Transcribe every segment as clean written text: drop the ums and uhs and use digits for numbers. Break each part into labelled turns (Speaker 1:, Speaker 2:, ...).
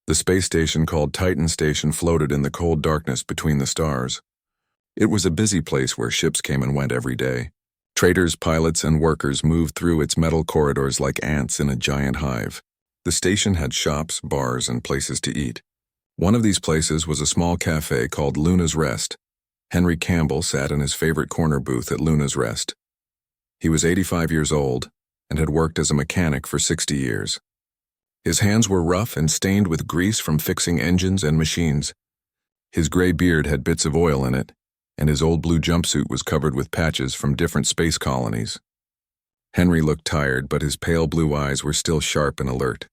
Speaker 1: The space station called Titan Station floated in the cold darkness between the stars. It was a busy place where ships came and went every day. Traders, pilots, and workers moved through its metal corridors like ants in a giant hive. The station had shops, bars, and places to eat. One of these places was a small cafe called Luna's Rest. Henry Campbell sat in his favorite corner booth at Luna's Rest. He was 85 years old and had worked as a mechanic for 60 years. His hands were rough and stained with grease from fixing engines and machines. His gray beard had bits of oil in it, and his old blue jumpsuit was covered with patches from different space colonies. Henry looked tired, but his pale blue eyes were still sharp and alert.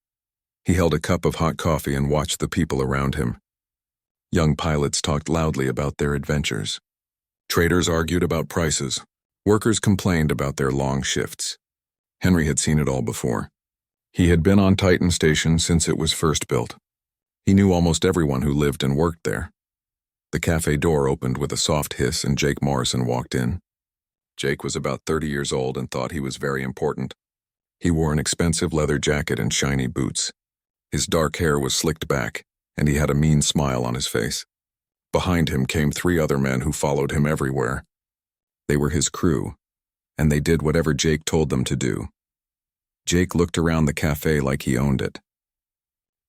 Speaker 1: He held a cup of hot coffee and watched the people around him. Young pilots talked loudly about their adventures. Traders argued about prices. Workers complained about their long shifts. Henry had seen it all before. He had been on Titan Station since it was first built. He knew almost everyone who lived and worked there. The cafe door opened with a soft hiss and Jake Morrison walked in. Jake was about 30 years old and thought he was very important. He wore an expensive leather jacket and shiny boots. His dark hair was slicked back, and he had a mean smile on his face. Behind him came 3 other men who followed him everywhere. They were his crew, and they did whatever Jake told them to do. Jake looked around the cafe like he owned it.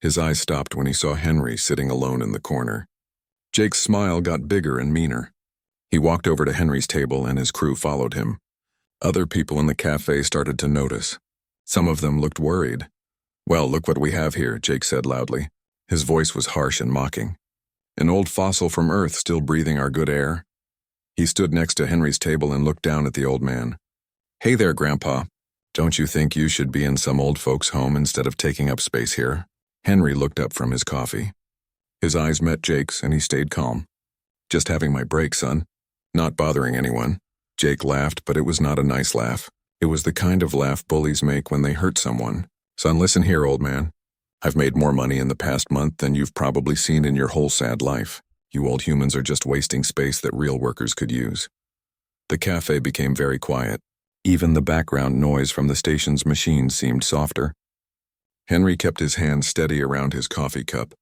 Speaker 1: His eyes stopped when he saw Henry sitting alone in the corner. Jake's smile got bigger and meaner. He walked over to Henry's table and his crew followed him. Other people in the cafe started to notice. Some of them looked worried. "Well, look what we have here," Jake said loudly. His voice was harsh and mocking. "An old fossil from Earth still breathing our good air." He stood next to Henry's table and looked down at the old man. "Hey there, Grandpa. Don't you think you should be in some old folks' home instead of taking up space here?" Henry looked up from his coffee. His eyes met Jake's and he stayed calm. "Just having my break, son. Not bothering anyone." Jake laughed, but it was not a nice laugh. It was the kind of laugh bullies make when they hurt someone. "Son, listen here, old man. I've made more money in the past month than you've probably seen in your whole sad life. You old humans are just wasting space that real workers could use." The cafe became very quiet. Even the background noise from the station's machines seemed softer. Henry kept his hand steady around his coffee cup.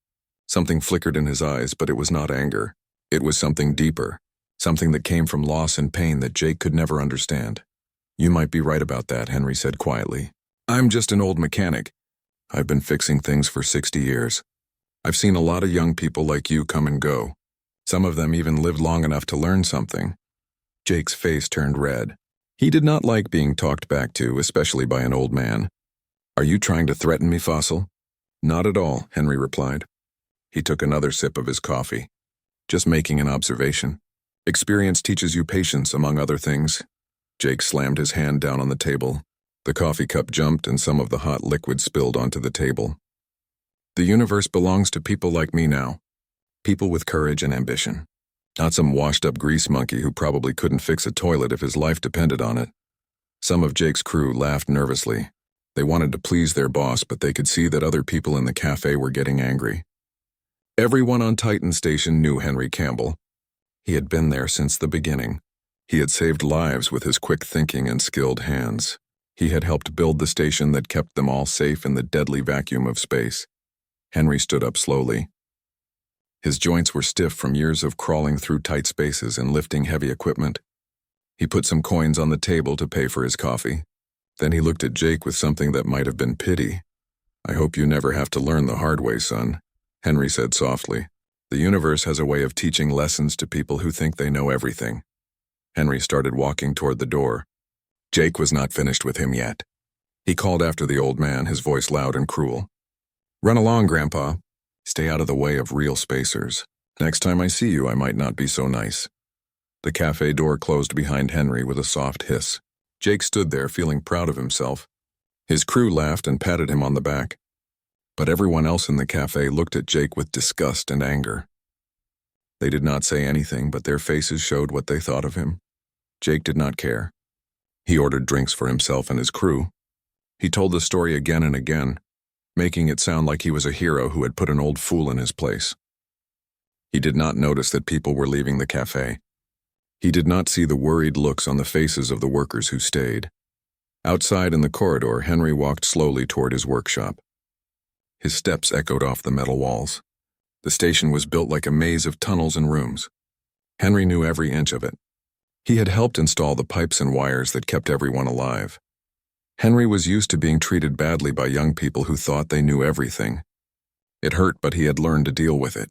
Speaker 1: Something flickered in his eyes, but it was not anger. It was something deeper, something that came from loss and pain that Jake could never understand. "You might be right about that," Henry said quietly. "I'm just an old mechanic. I've been fixing things for 60 years. I've seen a lot of young people like you come and go. Some of them even lived long enough to learn something." Jake's face turned red. He did not like being talked back to, especially by an old man. "Are you trying to threaten me, Fossil?" "Not at all," Henry replied. He took another sip of his coffee. "Just making an observation. Experience teaches you patience, among other things." Jake slammed his hand down on the table. The coffee cup jumped and some of the hot liquid spilled onto the table. "The universe belongs to people like me now. People with courage and ambition. Not some washed-up grease monkey who probably couldn't fix a toilet if his life depended on it." Some of Jake's crew laughed nervously. They wanted to please their boss, but they could see that other people in the cafe were getting angry. Everyone on Titan Station knew Henry Campbell. He had been there since the beginning. He had saved lives with his quick thinking and skilled hands. He had helped build the station that kept them all safe in the deadly vacuum of space. Henry stood up slowly. His joints were stiff from years of crawling through tight spaces and lifting heavy equipment. He put some coins on the table to pay for his coffee. Then he looked at Jake with something that might have been pity. "I hope you never have to learn the hard way, son," Henry said softly. "The universe has a way of teaching lessons to people who think they know everything." Henry started walking toward the door. Jake was not finished with him yet. He called after the old man, his voice loud and cruel. "Run along, Grandpa. Stay out of the way of real spacers. Next time I see you, I might not be so nice." The cafe door closed behind Henry with a soft hiss. Jake stood there feeling proud of himself. His crew laughed and patted him on the back. But everyone else in the cafe looked at Jake with disgust and anger. They did not say anything, but their faces showed what they thought of him. Jake did not care. He ordered drinks for himself and his crew. He told the story again and again, making it sound like he was a hero who had put an old fool in his place. He did not notice that people were leaving the cafe. He did not see the worried looks on the faces of the workers who stayed. Outside in the corridor, Henry walked slowly toward his workshop. His steps echoed off the metal walls. The station was built like a maze of tunnels and rooms. Henry knew every inch of it. He had helped install the pipes and wires that kept everyone alive. Henry was used to being treated badly by young people who thought they knew everything. It hurt, but he had learned to deal with it.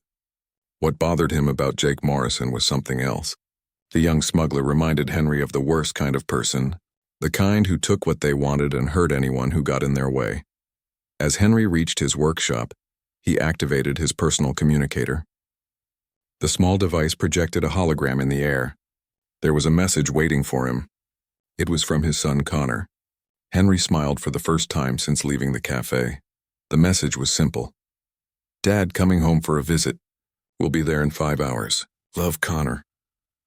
Speaker 1: What bothered him about Jake Morrison was something else. The young smuggler reminded Henry of the worst kind of person, the kind who took what they wanted and hurt anyone who got in their way. As Henry reached his workshop, he activated his personal communicator. The small device projected a hologram in the air. There was a message waiting for him. It was from his son Connor. Henry smiled for the first time since leaving the cafe. The message was simple. "Dad coming home for a visit. We'll be there in 5 hours. Love, Connor."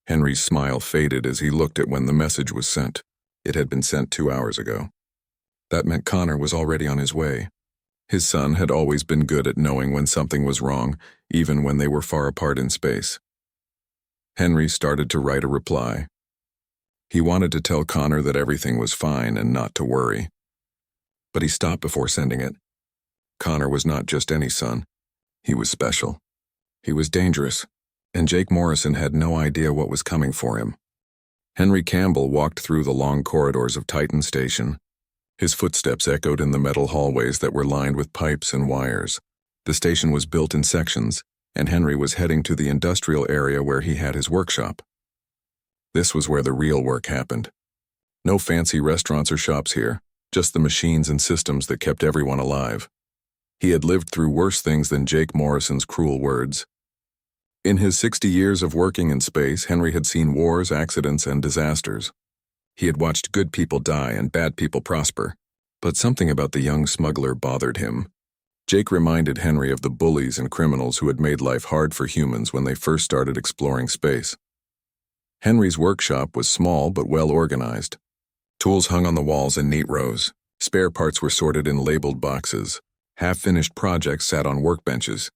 Speaker 1: Henry's smile faded as he looked at when the message was sent. It had been sent 2 hours ago. That meant Connor was already on his way. His son had always been good at knowing when something was wrong, even when they were far apart in space. Henry started to write a reply. He wanted to tell Connor that everything was fine and not to worry. But he stopped before sending it. Connor was not just any son. He was special. He was dangerous, and Jake Morrison had no idea what was coming for him. Henry Campbell walked through the long corridors of Titan Station. His footsteps echoed in the metal hallways that were lined with pipes and wires. The station was built in sections, and Henry was heading to the industrial area where he had his workshop. This was where the real work happened. No fancy restaurants or shops here, just the machines and systems that kept everyone alive. He had lived through worse things than Jake Morrison's cruel words. In his 60 years of working in space, Henry had seen wars, accidents, and disasters. He had watched good people die and bad people prosper, but something about the young smuggler bothered him. Jake reminded Henry of the bullies and criminals who had made life hard for humans when they first started exploring space. Henry's workshop was small but well organized. Tools hung on the walls in neat rows. Spare parts were sorted in labeled boxes. Half-finished projects sat on workbenches,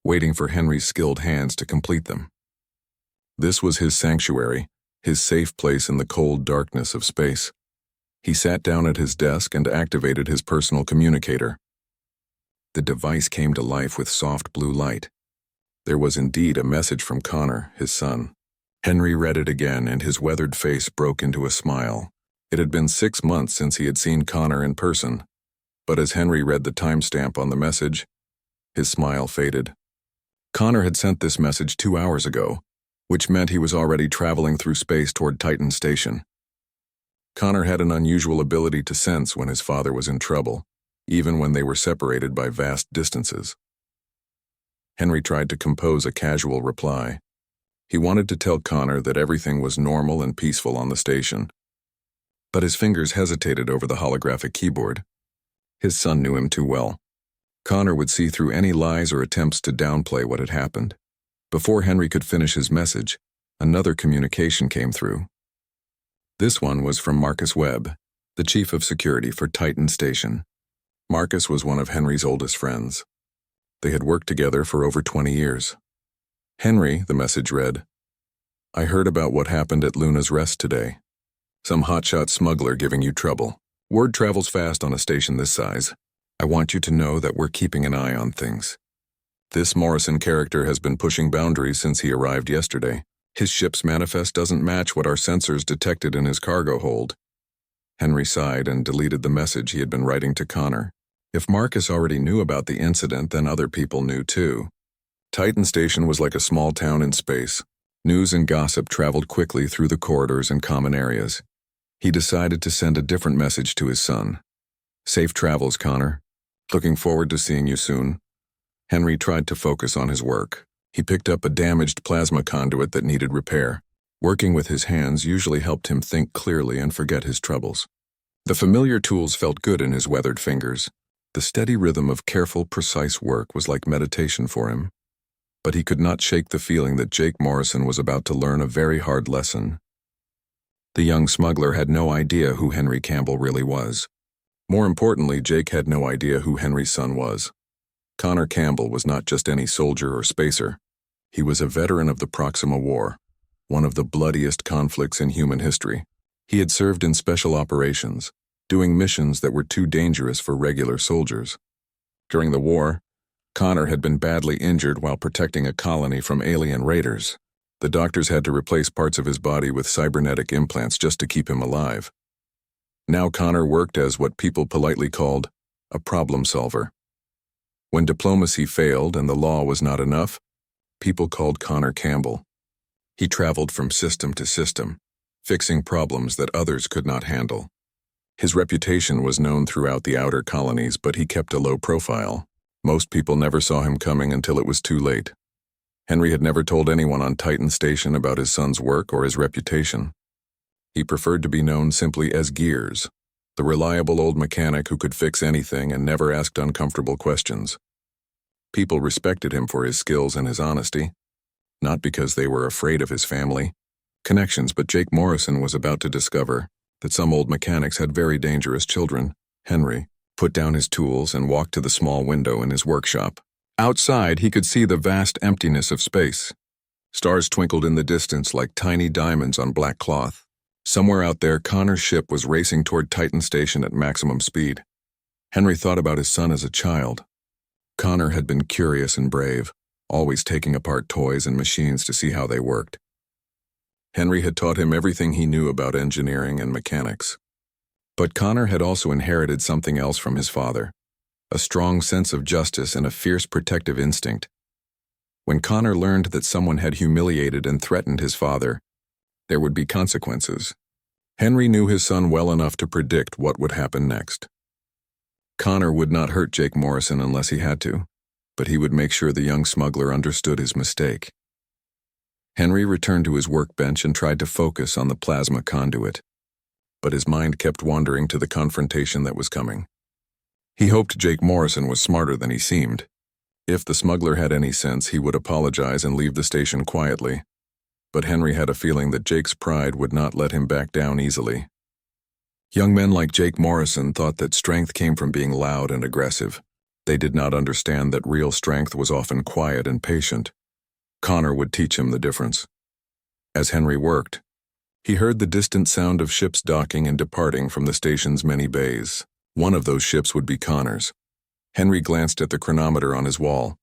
Speaker 1: waiting for Henry's skilled hands to complete them. This was his sanctuary, his safe place in the cold darkness of space. He sat down at his desk and activated his personal communicator. The device came to life with soft blue light. There was indeed a message from Connor, his son. Henry read it again, and his weathered face broke into a smile. It had been 6 months since he had seen Connor in person, but as Henry read the timestamp on the message, his smile faded. Connor had sent this message 2 hours ago, which meant he was already traveling through space toward Titan Station. Connor had an unusual ability to sense when his father was in trouble, even when they were separated by vast distances. Henry tried to compose a casual reply. He wanted to tell Connor that everything was normal and peaceful on the station. But his fingers hesitated over the holographic keyboard. His son knew him too well. Connor would see through any lies or attempts to downplay what had happened. Before Henry could finish his message, another communication came through. This one was from Marcus Webb, the chief of security for Titan Station. Marcus was one of Henry's oldest friends. They had worked together for over 20 years. "Henry," the message read, "I heard about what happened at Luna's Rest today. Some hotshot smuggler giving you trouble. Word travels fast on a station this size. I want you to know that we're keeping an eye on things. This Morrison character has been pushing boundaries since he arrived yesterday. His ship's manifest doesn't match what our sensors detected in his cargo hold." Henry sighed and deleted the message he had been writing to Connor. If Marcus already knew about the incident, then other people knew too. Titan Station was like a small town in space. News and gossip traveled quickly through the corridors and common areas. He decided to send a different message to his son. "Safe travels, Connor. Looking forward to seeing you soon." Henry tried to focus on his work. He picked up a damaged plasma conduit that needed repair. Working with his hands usually helped him think clearly and forget his troubles. The familiar tools felt good in his weathered fingers. The steady rhythm of careful, precise work was like meditation for him. But he could not shake the feeling that Jake Morrison was about to learn a very hard lesson. The young smuggler had no idea who Henry Campbell really was. More importantly, Jake had no idea who Henry's son was. Connor Campbell was not just any soldier or spacer. He was a veteran of the Proxima War, one of the bloodiest conflicts in human history. He had served in special operations, doing missions that were too dangerous for regular soldiers. During the war, Connor had been badly injured while protecting a colony from alien raiders. The doctors had to replace parts of his body with cybernetic implants just to keep him alive. Now Connor worked as what people politely called a problem solver. When diplomacy failed and the law was not enough, people called Connor Campbell. He traveled from system to system, fixing problems that others could not handle. His reputation was known throughout the outer colonies, but he kept a low profile. Most people never saw him coming until it was too late. Henry had never told anyone on Titan Station about his son's work or his reputation. He preferred to be known simply as Gears, the reliable old mechanic who could fix anything and never asked uncomfortable questions. People respected him for his skills and his honesty, not because they were afraid of his family connections, but Jake Morrison was about to discover that some old mechanics had very dangerous children. Henry put down his tools and walked to the small window in his workshop. Outside, he could see the vast emptiness of space. Stars twinkled in the distance like tiny diamonds on black cloth. Somewhere out there, Connor's ship was racing toward Titan Station at maximum speed. Henry thought about his son as a child. Connor had been curious and brave, always taking apart toys and machines to see how they worked. Henry had taught him everything he knew about engineering and mechanics. But Connor had also inherited something else from his father, a strong sense of justice and a fierce protective instinct. When Connor learned that someone had humiliated and threatened his father, there would be consequences. Henry knew his son well enough to predict what would happen next. Connor would not hurt Jake Morrison unless he had to, but he would make sure the young smuggler understood his mistake. Henry returned to his workbench and tried to focus on the plasma conduit, but his mind kept wandering to the confrontation that was coming. He hoped Jake Morrison was smarter than he seemed. If the smuggler had any sense, he would apologize and leave the station quietly, but Henry had a feeling that Jake's pride would not let him back down easily. Young men like Jake Morrison thought that strength came from being loud and aggressive. They did not understand that real strength was often quiet and patient. Connor would teach him the difference. As Henry worked, he heard the distant sound of ships docking and departing from the station's many bays. One of those ships would be Connor's. Henry glanced at the chronometer on his wall.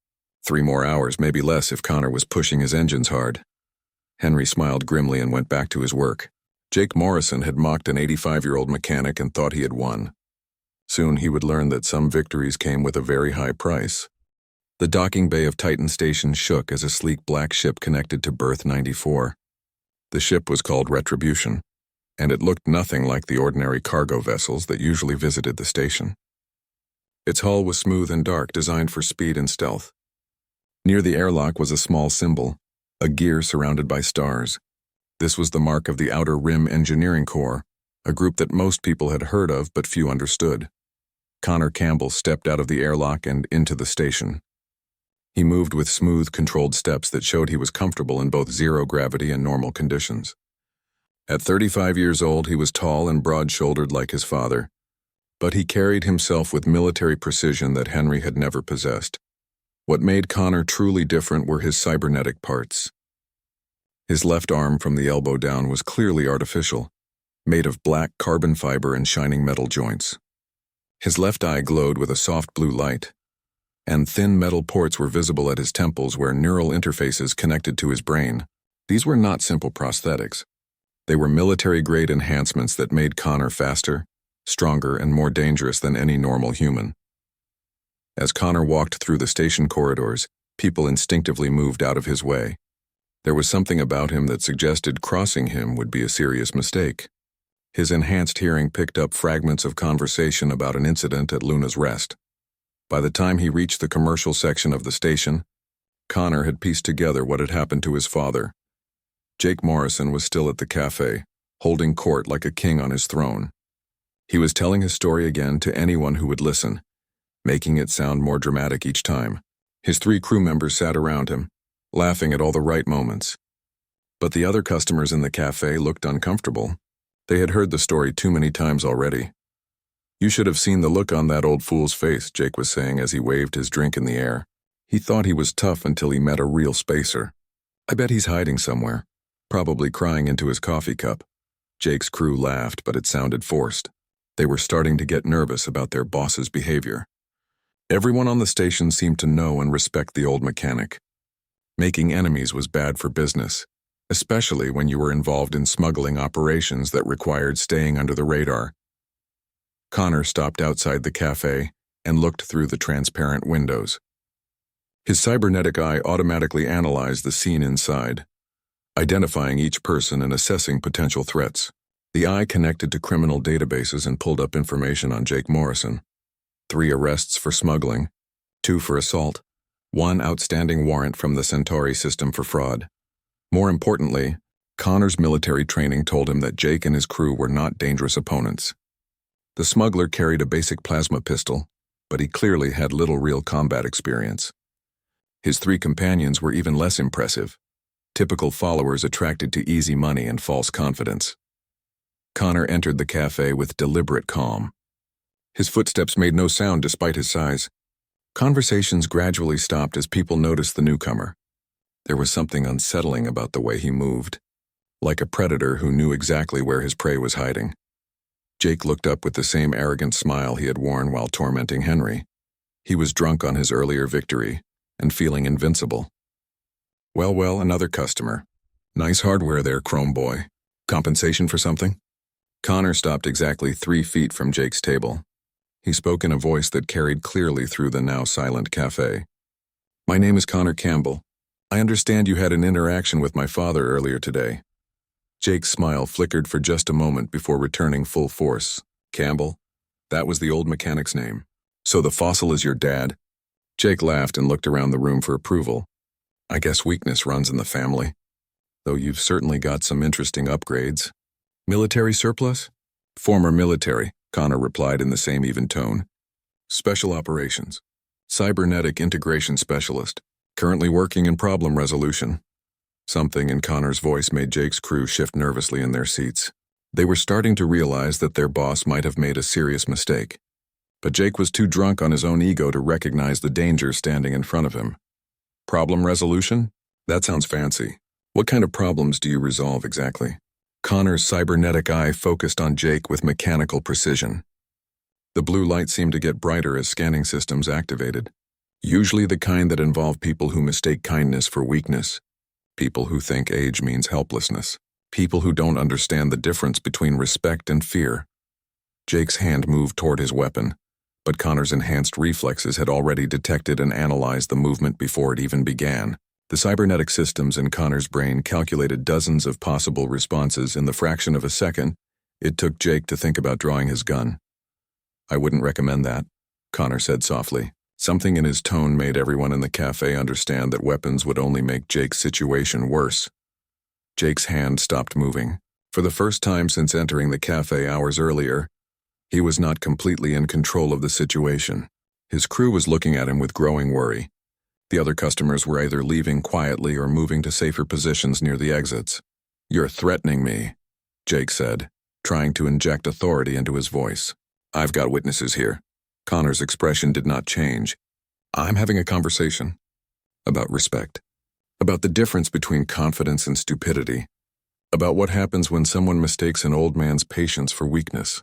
Speaker 1: 3 more hours, maybe less if Connor was pushing his engines hard. Henry smiled grimly and went back to his work. Jake Morrison had mocked an 85-year-old mechanic and thought he had won. Soon he would learn that some victories came with a very high price. The docking bay of Titan Station shook as a sleek black ship connected to berth 94. The ship was called Retribution, and it looked nothing like the ordinary cargo vessels that usually visited the station. Its hull was smooth and dark, designed for speed and stealth. Near the airlock was a small symbol, a gear surrounded by stars. This was the mark of the Outer Rim Engineering Corps, a group that most people had heard of but few understood. Connor Campbell stepped out of the airlock and into the station. He moved with smooth, controlled steps that showed he was comfortable in both zero gravity and normal conditions. At 35 years old, he was tall and broad-shouldered like his father, but he carried himself with military precision that Henry had never possessed. What made Connor truly different were his cybernetic parts. His left arm from the elbow down was clearly artificial, made of black carbon fiber and shining metal joints. His left eye glowed with a soft blue light, and thin metal ports were visible at his temples where neural interfaces connected to his brain. These were not simple prosthetics. They were military-grade enhancements that made Connor faster, stronger, and more dangerous than any normal human. As Connor walked through the station corridors, people instinctively moved out of his way. There was something about him that suggested crossing him would be a serious mistake. His enhanced hearing picked up fragments of conversation about an incident at Luna's Rest. By the time he reached the commercial section of the station, Connor had pieced together what had happened to his father. Jake Morrison was still at the cafe, holding court like a king on his throne. He was telling his story again to anyone who would listen, making it sound more dramatic each time. His 3 crew members sat around him, laughing at all the right moments. But the other customers in the cafe looked uncomfortable. They had heard the story too many times already. "You should have seen the look on that old fool's face," Jake was saying as he waved his drink in the air. "He thought he was tough until he met a real spacer. I bet he's hiding somewhere, probably crying into his coffee cup." Jake's crew laughed, but it sounded forced. They were starting to get nervous about their boss's behavior. Everyone on the station seemed to know and respect the old mechanic. Making enemies was bad for business, especially when you were involved in smuggling operations that required staying under the radar. Connor stopped outside the cafe and looked through the transparent windows. His cybernetic eye automatically analyzed the scene inside, identifying each person and assessing potential threats. The eye connected to criminal databases and pulled up information on Jake Morrison. 3 arrests for smuggling, 2 for assault, 1 outstanding warrant from the Centauri system for fraud. More importantly, Connor's military training told him that Jake and his crew were not dangerous opponents. The smuggler carried a basic plasma pistol, but he clearly had little real combat experience. His 3 companions were even less impressive, typical followers attracted to easy money and false confidence. Connor entered the cafe with deliberate calm. His footsteps made no sound despite his size. Conversations gradually stopped as people noticed the newcomer. There was something unsettling about the way he moved, like a predator who knew exactly where his prey was hiding. Jake looked up with the same arrogant smile he had worn while tormenting Henry. He was drunk on his earlier victory and feeling invincible. Well, another customer. Nice hardware there, Chrome Boy. Compensation for something? Connor stopped exactly 3 feet from Jake's table. He spoke in a voice that carried clearly through the now silent cafe. My name is Connor Campbell. I understand you had an interaction with my father earlier today. Jake's smile flickered for just a moment before returning full force. Campbell? That was the old mechanic's name. So the fossil is your dad? Jake laughed and looked around the room for approval. I guess weakness runs in the family. Though you've certainly got some interesting upgrades. Military surplus? Former military, Connor replied in the same even tone. Special operations. Cybernetic integration specialist. Currently working in problem resolution. Something in Connor's voice made Jake's crew shift nervously in their seats. They were starting to realize that their boss might have made a serious mistake. But Jake was too drunk on his own ego to recognize the danger standing in front of him. Problem resolution? That sounds fancy. What kind of problems do you resolve exactly? Connor's cybernetic eye focused on Jake with mechanical precision. The blue light seemed to get brighter as scanning systems activated. Usually the kind that involve people who mistake kindness for weakness. People who think age means helplessness. People who don't understand the difference between respect and fear. Jake's hand moved toward his weapon, but Connor's enhanced reflexes had already detected and analyzed the movement before it even began. The cybernetic systems in Connor's brain calculated dozens of possible responses in the fraction of a second it took Jake to think about drawing his gun. I wouldn't recommend that, Connor said softly. Something in his tone made everyone in the cafe understand that weapons would only make Jake's situation worse. Jake's hand stopped moving. For the first time since entering the cafe hours earlier, he was not completely in control of the situation. His crew was looking at him with growing worry. The other customers were either leaving quietly or moving to safer positions near the exits. You're threatening me, Jake said, trying to inject authority into his voice. I've got witnesses here. Connor's expression did not change. I'm having a conversation about respect, about the difference between confidence and stupidity, about what happens when someone mistakes an old man's patience for weakness.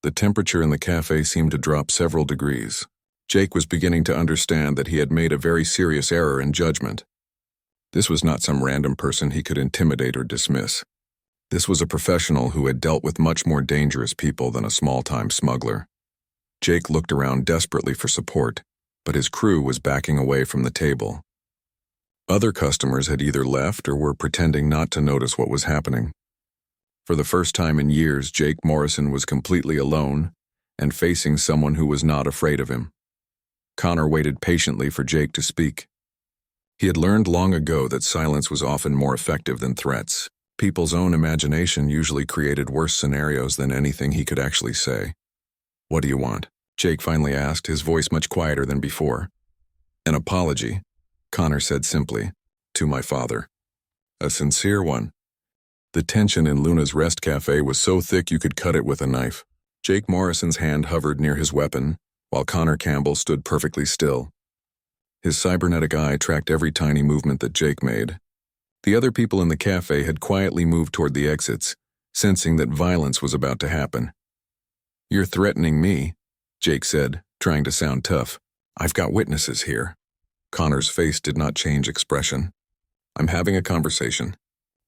Speaker 1: The temperature in the cafe seemed to drop several degrees. Jake was beginning to understand that he had made a very serious error in judgment. This was not some random person he could intimidate or dismiss. This was a professional who had dealt with much more dangerous people than a small-time smuggler. Jake looked around desperately for support, but his crew was backing away from the table. Other customers had either left or were pretending not to notice what was happening. For the first time in years, Jake Morrison was completely alone and facing someone who was not afraid of him. Connor waited patiently for Jake to speak. He had learned long ago that silence was often more effective than threats. People's own imagination usually created worse scenarios than anything he could actually say. What do you want? Jake finally asked, his voice much quieter than before. An apology, Connor said simply, to my father. A sincere one. The tension in Luna's Rest Cafe was so thick you could cut it with a knife. Jake Morrison's hand hovered near his weapon, while Connor Campbell stood perfectly still. His cybernetic eye tracked every tiny movement that Jake made. The other people in the cafe had quietly moved toward the exits, sensing that violence was about to happen. You're threatening me, Jake said, trying to sound tough. I've got witnesses here. Connor's face did not change expression. I'm having a conversation.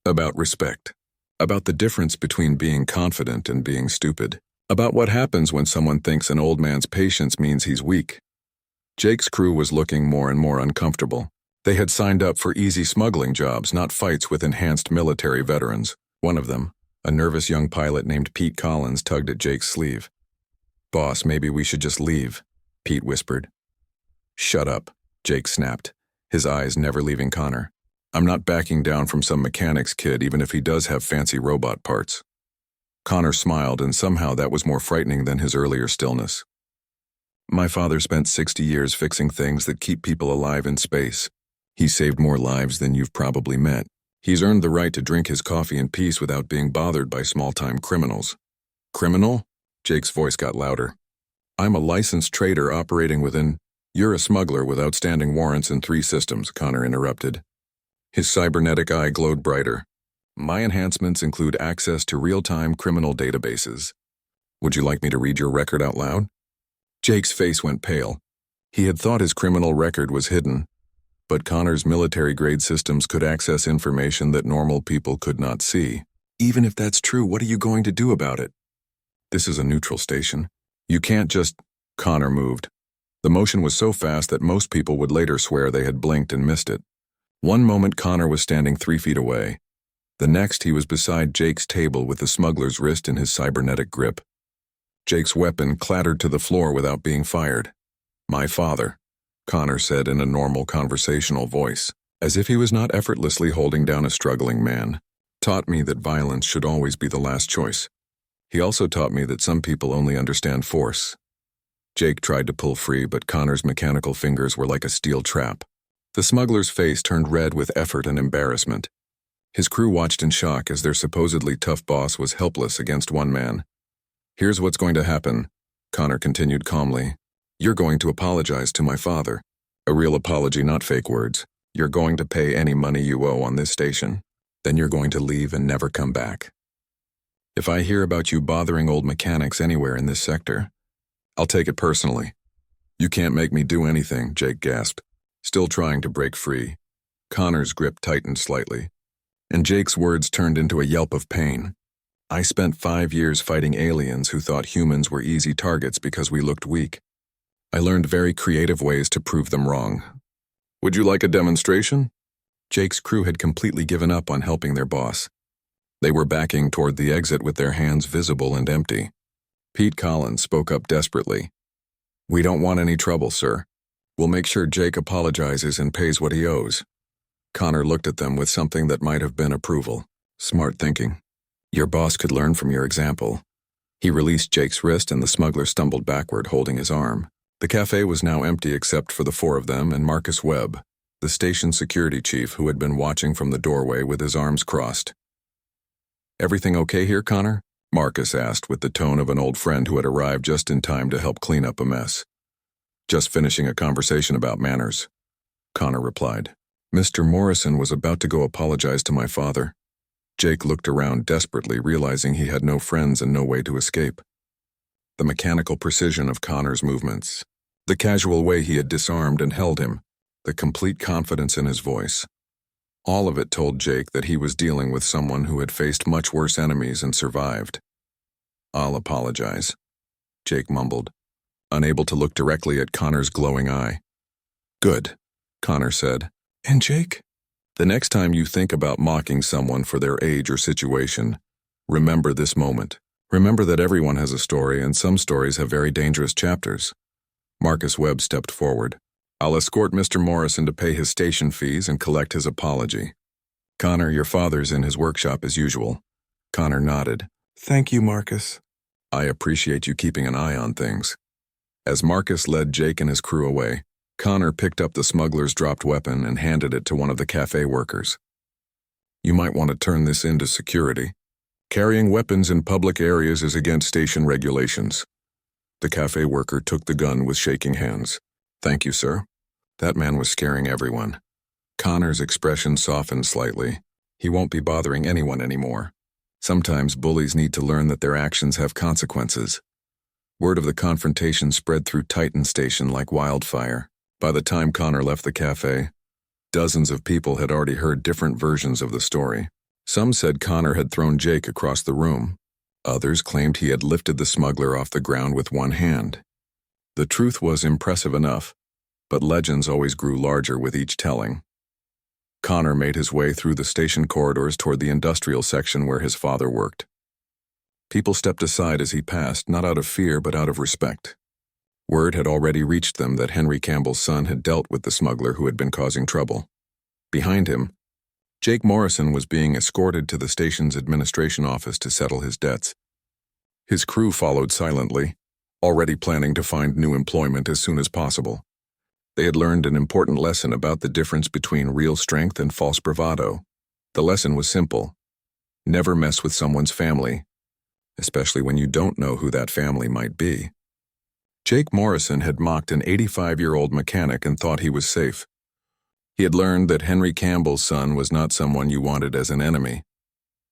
Speaker 1: About respect. About the difference between being confident and being stupid. About what happens when someone thinks an old man's patience means he's weak. Jake's crew was looking more and more uncomfortable. They had signed up for easy smuggling jobs, not fights with enhanced military veterans. One of them, a nervous young pilot named Pete Collins, tugged at Jake's sleeve. "Boss, maybe we should just leave," Pete whispered. "Shut up," Jake snapped, his eyes never leaving Connor. "I'm not backing down from some mechanic's kid, even if he does have fancy robot parts." Connor smiled, and somehow that was more frightening than his earlier stillness. "My father spent 60 years fixing things that keep people alive in space. He saved more lives than you've probably met. He's earned the right to drink his coffee in peace without being bothered by small-time criminals." "Criminal?" Jake's voice got louder. "I'm a licensed trader operating within—" "You're a smuggler with outstanding warrants in 3 systems," Connor interrupted. His cybernetic eye glowed brighter. "My enhancements include access to real-time criminal databases. Would you like me to read your record out loud?" Jake's face went pale. He had thought his criminal record was hidden, but Connor's military-grade systems could access information that normal people could not see. "Even if that's true, what are you going to do about it?" "This is a neutral station. You can't just—" Connor moved. The motion was so fast that most people would later swear they had blinked and missed it. One moment Connor was standing 3 feet away. The next he was beside Jake's table with the smuggler's wrist in his cybernetic grip. Jake's weapon clattered to the floor without being fired. "My father," Connor said in a normal conversational voice, as if he was not effortlessly holding down a struggling man, "taught me that violence should always be the last choice. He also taught me that some people only understand force." Jake tried to pull free, but Connor's mechanical fingers were like a steel trap. The smuggler's face turned red with effort and embarrassment. His crew watched in shock as their supposedly tough boss was helpless against one man. "Here's what's going to happen," Connor continued calmly. "You're going to apologize to my father. A real apology, not fake words. You're going to pay any money you owe on this station. Then you're going to leave and never come back. If I hear about you bothering old mechanics anywhere in this sector, I'll take it personally." "You can't make me do anything," Jake gasped, still trying to break free. Connor's grip tightened slightly, and Jake's words turned into a yelp of pain. "I spent 5 years fighting aliens who thought humans were easy targets because we looked weak. I learned very creative ways to prove them wrong. Would you like a demonstration?" Jake's crew had completely given up on helping their boss. They were backing toward the exit with their hands visible and empty. Pete Collins spoke up desperately. "We don't want any trouble, sir. We'll make sure Jake apologizes and pays what he owes." Connor looked at them with something that might have been approval. Smart thinking. Your boss could learn from your example. He released Jake's wrist and the smuggler stumbled backward, holding his arm. The cafe was now empty except for the 4 of them and Marcus Webb, the station security chief who had been watching from the doorway with his arms crossed. "Everything okay here, Connor?" Marcus asked with the tone of an old friend who had arrived just in time to help clean up a mess. "Just finishing a conversation about manners," Connor replied. "Mr. Morrison was about to go apologize to my father." Jake looked around desperately, realizing he had no friends and no way to escape. The mechanical precision of Connor's movements, the casual way he had disarmed and held him, the complete confidence in his voice. All of it told Jake that he was dealing with someone who had faced much worse enemies and survived. "I'll apologize," Jake mumbled, unable to look directly at Connor's glowing eye. "Good," Connor said. "And Jake? The next time you think about mocking someone for their age or situation, remember this moment. Remember that everyone has a story, and some stories have very dangerous chapters." Marcus Webb stepped forward. "I'll escort Mr. Morrison to pay his station fees and collect his apology. Connor, your father's in his workshop as usual." Connor nodded. "Thank you, Marcus. I appreciate you keeping an eye on things." As Marcus led Jake and his crew away, Connor picked up the smuggler's dropped weapon and handed it to one of the cafe workers. "You might want to turn this into security. Carrying weapons in public areas is against station regulations." The cafe worker took the gun with shaking hands. "Thank you, sir." That man was scaring everyone. Connor's expression softened slightly. He won't be bothering anyone anymore. Sometimes bullies need to learn that their actions have consequences. Word of the confrontation spread through Titan Station like wildfire. By the time Connor left the cafe, dozens of people had already heard different versions of the story. Some said Connor had thrown Jake across the room. Others claimed he had lifted the smuggler off the ground with one hand. The truth was impressive enough, but legends always grew larger with each telling. Connor made his way through the station corridors toward the industrial section where his father worked. People stepped aside as he passed, not out of fear but out of respect. Word had already reached them that Henry Campbell's son had dealt with the smuggler who had been causing trouble. Behind him, Jake Morrison was being escorted to the station's administration office to settle his debts. His crew followed silently, already planning to find new employment as soon as possible. They had learned an important lesson about the difference between real strength and false bravado. The lesson was simple: never mess with someone's family, especially when you don't know who that family might be. Jake Morrison had mocked an 85-year-old mechanic and thought he was safe. He had learned that Henry Campbell's son was not someone you wanted as an enemy.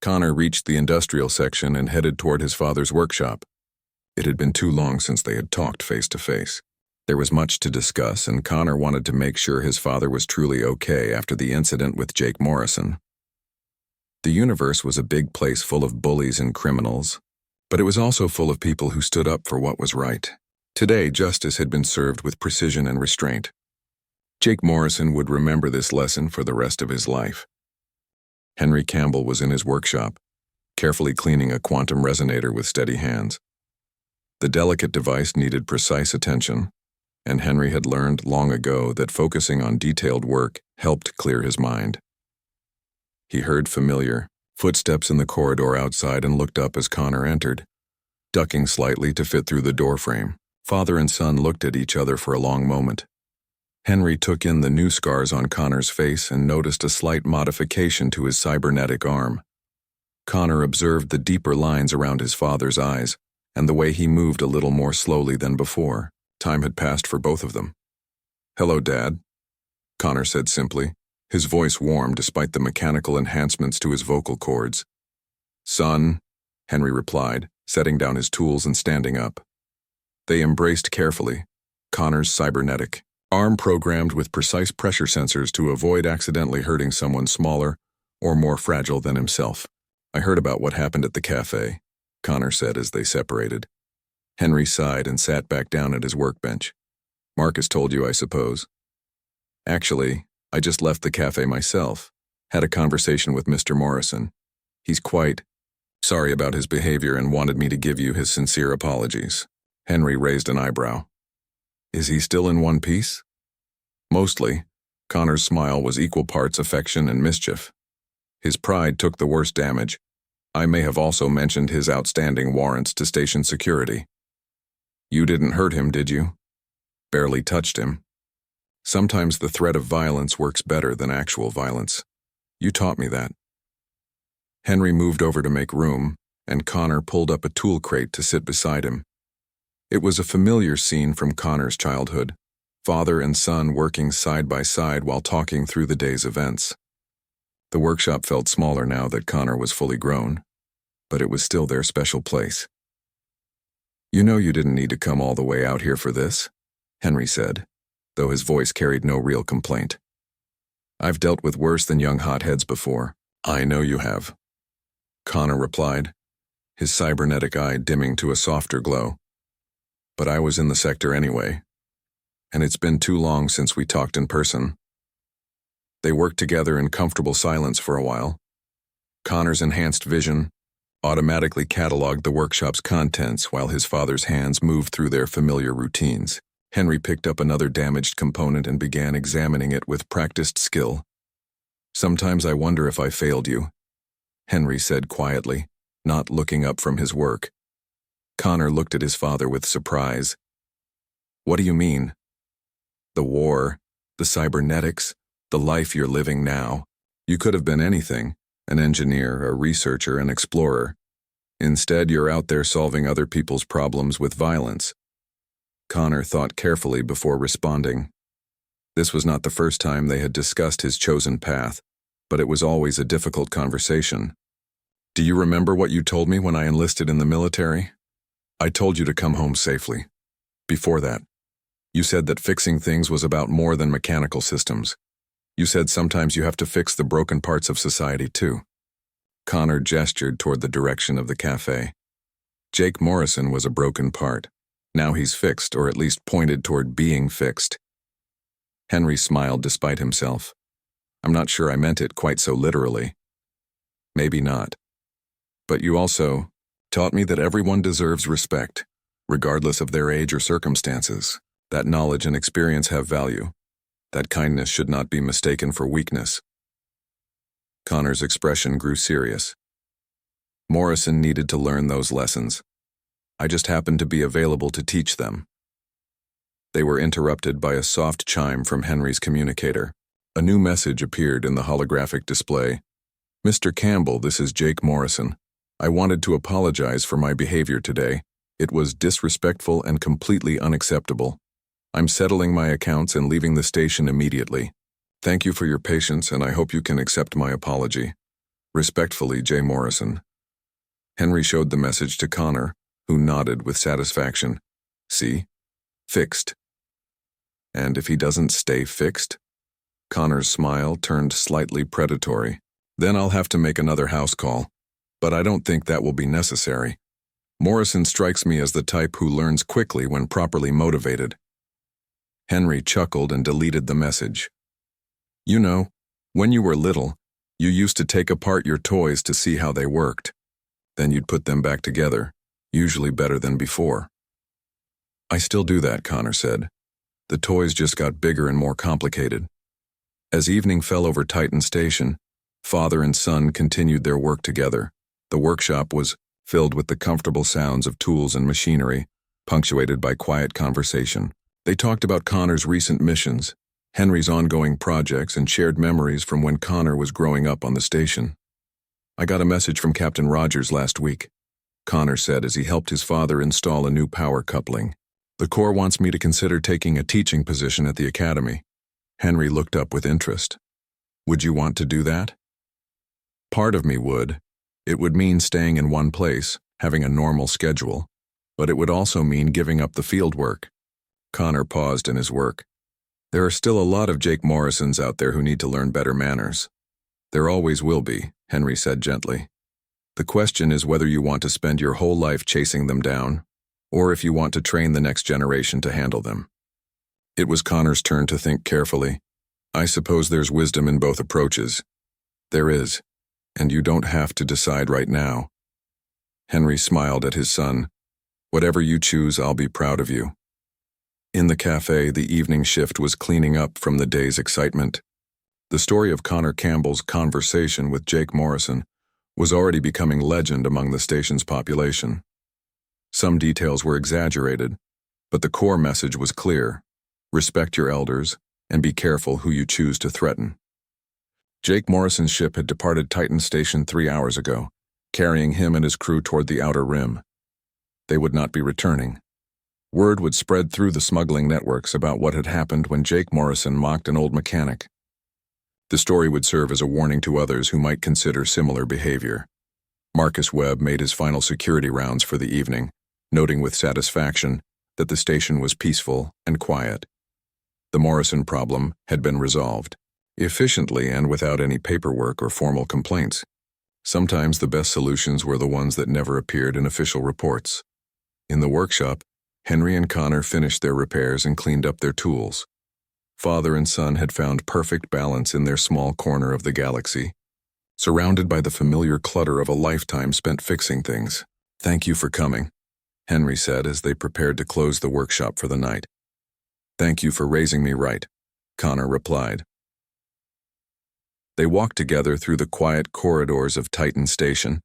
Speaker 1: Connor reached the industrial section and headed toward his father's workshop. It had been too long since they had talked face to face. There was much to discuss, and Connor wanted to make sure his father was truly okay after the incident with Jake Morrison. The universe was a big place full of bullies and criminals, but it was also full of people who stood up for what was right. Today, justice had been served with precision and restraint. Jake Morrison would remember this lesson for the rest of his life. Henry Campbell was in his workshop, carefully cleaning a quantum resonator with steady hands. The delicate device needed precise attention, and Henry had learned long ago that focusing on detailed work helped clear his mind. He heard familiar footsteps in the corridor outside and looked up as Connor entered, ducking slightly to fit through the doorframe. Father and son looked at each other for a long moment. Henry took in the new scars on Connor's face and noticed a slight modification to his cybernetic arm. Connor observed the deeper lines around his father's eyes and the way he moved a little more slowly than before. Time had passed for both of them. "Hello, Dad," Connor said simply, his voice warm despite the mechanical enhancements to his vocal cords. "Son," Henry replied, setting down his tools and standing up. They embraced carefully, Connor's cybernetic arm programmed with precise pressure sensors to avoid accidentally hurting someone smaller or more fragile than himself. "I heard about what happened at the cafe," Connor said as they separated. Henry sighed and sat back down at his workbench. "Marcus told you, I suppose?" "Actually, I just left the cafe myself. Had a conversation with Mr. Morrison. He's quite sorry about his behavior and wanted me to give you his sincere apologies." Henry raised an eyebrow. "Is he still in one piece?" "Mostly." Connor's smile was equal parts affection and mischief. "His pride took the worst damage. I may have also mentioned his outstanding warrants to station security." "You didn't hurt him, did you?" "Barely touched him. Sometimes the threat of violence works better than actual violence. You taught me that." Henry moved over to make room, and Connor pulled up a tool crate to sit beside him. It was a familiar scene from Connor's childhood, father and son working side by side while talking through the day's events. The workshop felt smaller now that Connor was fully grown, but it was still their special place. "You know you didn't need to come all the way out here for this," Henry said, though his voice carried no real complaint. "I've dealt with worse than young hotheads before." "I know you have," Connor replied, his cybernetic eye dimming to a softer glow. "But I was in the sector anyway, and it's been too long since we talked in person." They worked together in comfortable silence for a while. Connor's enhanced vision automatically cataloged the workshop's contents while his father's hands moved through their familiar routines. Henry picked up another damaged component and began examining it with practiced skill. "Sometimes I wonder if I failed you," Henry said quietly, not looking up from his work. Connor looked at his father with surprise. "What do you mean?" "The war, the cybernetics, the life you're living now. You could have been anything, an engineer, a researcher, an explorer. Instead, you're out there solving other people's problems with violence." Connor thought carefully before responding. This was not the first time they had discussed his chosen path, but it was always a difficult conversation. "Do you remember what you told me when I enlisted in the military?" I told you to come home safely. Before that, you said that fixing things was about more than mechanical systems. You said sometimes you have to fix the broken parts of society too. Connor gestured toward the direction of the cafe. Jake Morrison was a broken part. Now he's fixed, or at least pointed toward being fixed. Henry smiled despite himself. I'm not sure I meant it quite so literally. Maybe not. But you also taught me that everyone deserves respect, regardless of their age or circumstances. That knowledge and experience have value. That kindness should not be mistaken for weakness. Connor's expression grew serious. Morrison needed to learn those lessons. I just happened to be available to teach them. They were interrupted by a soft chime from Henry's communicator. A new message appeared in the holographic display. Mr. Campbell, this is Jake Morrison. I wanted to apologize for my behavior today. It was disrespectful and completely unacceptable. I'm settling my accounts and leaving the station immediately. Thank you for your patience, and I hope you can accept my apology. Respectfully, J. Morrison. Henry showed the message to Connor, who nodded with satisfaction. See? Fixed. And if he doesn't stay fixed? Connor's smile turned slightly predatory. Then I'll have to make another house call. But I don't think that will be necessary. Morrison strikes me as the type who learns quickly when properly motivated. Henry chuckled and deleted the message. You know, when you were little, you used to take apart your toys to see how they worked. Then you'd put them back together, usually better than before. I still do that, Connor said. The toys just got bigger and more complicated. As evening fell over Titan Station, father and son continued their work together. The workshop was filled with the comfortable sounds of tools and machinery, punctuated by quiet conversation. They talked about Connor's recent missions, Henry's ongoing projects, and shared memories from when Connor was growing up on the station. I got a message from Captain Rogers last week, Connor said as he helped his father install a new power coupling. The Corps wants me to consider taking a teaching position at the academy. Henry looked up with interest. Would you want to do that? Part of me would. It would mean staying in one place, having a normal schedule, but it would also mean giving up the field work. Connor paused in his work. There are still a lot of Jake Morrisons out there who need to learn better manners. There always will be, Henry said gently. The question is whether you want to spend your whole life chasing them down, or if you want to train the next generation to handle them. It was Connor's turn to think carefully. I suppose there's wisdom in both approaches. There is, and you don't have to decide right now. Henry smiled at his son. Whatever you choose, I'll be proud of you. In the cafe, the evening shift was cleaning up from the day's excitement. The story of Connor Campbell's conversation with Jake Morrison was already becoming legend among the station's population. Some details were exaggerated, but the core message was clear. Respect your elders, and be careful who you choose to threaten. Jake Morrison's ship had departed Titan Station 3 hours ago, carrying him and his crew toward the outer rim. They would not be returning. Word would spread through the smuggling networks about what had happened when Jake Morrison mocked an old mechanic. The story would serve as a warning to others who might consider similar behavior. Marcus Webb made his final security rounds for the evening, noting with satisfaction that the station was peaceful and quiet. The Morrison problem had been resolved, efficiently and without any paperwork or formal complaints. Sometimes the best solutions were the ones that never appeared in official reports. In the workshop, Henry and Connor finished their repairs and cleaned up their tools. Father and son had found perfect balance in their small corner of the galaxy, surrounded by the familiar clutter of a lifetime spent fixing things. Thank you for coming, Henry said as they prepared to close the workshop for the night. Thank you for raising me right, Connor replied. They walked together through the quiet corridors of Titan Station,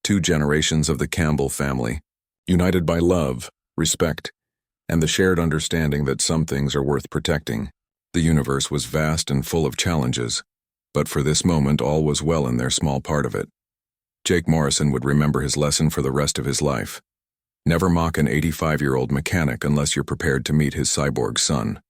Speaker 1: 2 generations of the Campbell family, united by love, respect, and the shared understanding that some things are worth protecting. The universe was vast and full of challenges, but for this moment all was well in their small part of it. Jake Morrison would remember his lesson for the rest of his life. Never mock an 85-year-old mechanic unless you're prepared to meet his cyborg son.